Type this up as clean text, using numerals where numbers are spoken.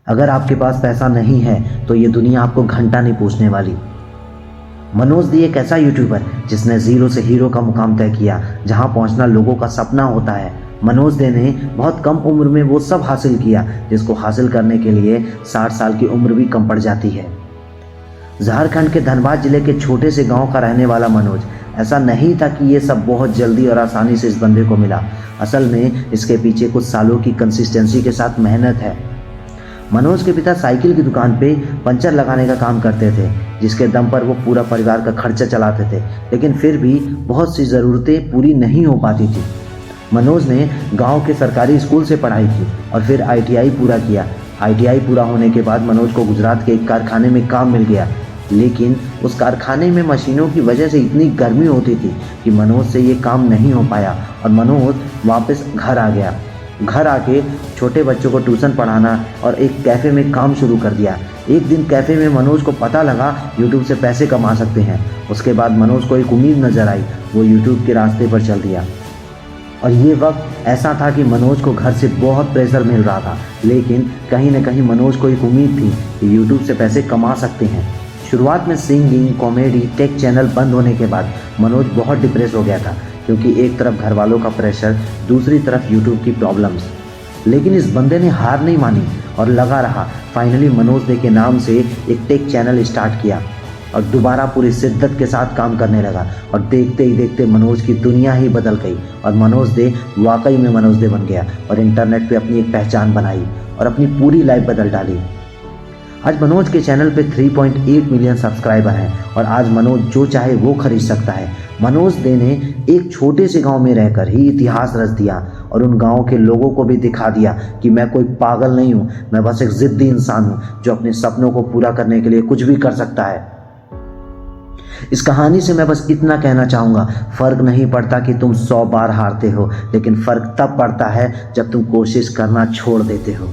अगर आपके पास पैसा नहीं है तो ये दुनिया आपको घंटा नहीं पूछने वाली। मनोज दे एक ऐसा यूट्यूबर जिसने जीरो से हीरो का मुकाम तय किया, जहां पहुंचना लोगों का सपना होता है। मनोज दे ने बहुत कम उम्र में वो सब हासिल किया जिसको हासिल करने के लिए 60 साल की उम्र भी कम पड़ जाती है। झारखंड के धनबाद जिले के छोटे से गांव का रहने वाला मनोज, ऐसा नहीं था कि ये सब बहुत जल्दी और आसानी से इस बंदे को मिला। असल में इसके पीछे कुछ सालों की कंसिस्टेंसी के साथ मेहनत है। मनोज के पिता साइकिल की दुकान पे पंचर लगाने का काम करते थे, जिसके दम पर वो पूरा परिवार का खर्चा चलाते थे, लेकिन फिर भी बहुत सी ज़रूरतें पूरी नहीं हो पाती थी। मनोज ने गांव के सरकारी स्कूल से पढ़ाई की और फिर ITI पूरा किया। ITI पूरा होने के बाद मनोज को गुजरात के एक कारखाने में काम मिल गया, लेकिन उस कारखाने में मशीनों की वजह से इतनी गर्मी होती थी कि मनोज से ये काम नहीं हो पाया और मनोज वापस घर आ गया। घर आके छोटे बच्चों को ट्यूशन पढ़ाना और एक कैफ़े में काम शुरू कर दिया। एक दिन कैफ़े में मनोज को पता लगा यूट्यूब से पैसे कमा सकते हैं। उसके बाद मनोज को एक उम्मीद नज़र आई, वो यूट्यूब के रास्ते पर चल दिया। और ये वक्त ऐसा था कि मनोज को घर से बहुत प्रेशर मिल रहा था, लेकिन कहीं ना कहीं मनोज को एक उम्मीद थी कि यूट्यूब से पैसे कमा सकते हैं। शुरुआत में सिंगिंग, कॉमेडी, टेक चैनल बंद होने के बाद मनोज बहुत डिप्रेस हो गया था, क्योंकि एक तरफ घर वालों का प्रेशर, दूसरी तरफ यूट्यूब की प्रॉब्लम्स। लेकिन इस बंदे ने हार नहीं मानी और लगा रहा। फाइनली मनोज दे के नाम से एक टेक चैनल स्टार्ट किया और दोबारा पूरी शिद्दत के साथ काम करने लगा। और देखते ही देखते मनोज की दुनिया ही बदल गई और मनोज दे वाकई में मनोज दे बन गया और इंटरनेट पे अपनी एक पहचान बनाई और अपनी पूरी लाइफ बदल डाली। आज मनोज के चैनल पे 3.8 मिलियन सब्सक्राइबर हैं और आज मनोज जो चाहे वो खरीद सकता है। मनोज दे ने एक छोटे से गांव में रहकर ही इतिहास रच दिया और उन गांव के लोगों को भी दिखा दिया कि मैं कोई पागल नहीं हूँ, मैं बस एक जिद्दी इंसान हूँ जो अपने सपनों को पूरा करने के लिए कुछ भी कर सकता है। इस कहानी से मैं बस इतना कहना चाहूँगा, फ़र्क नहीं पड़ता कि तुम 100 बार हारते हो, लेकिन फ़र्क तब पड़ता है जब तुम कोशिश करना छोड़ देते हो।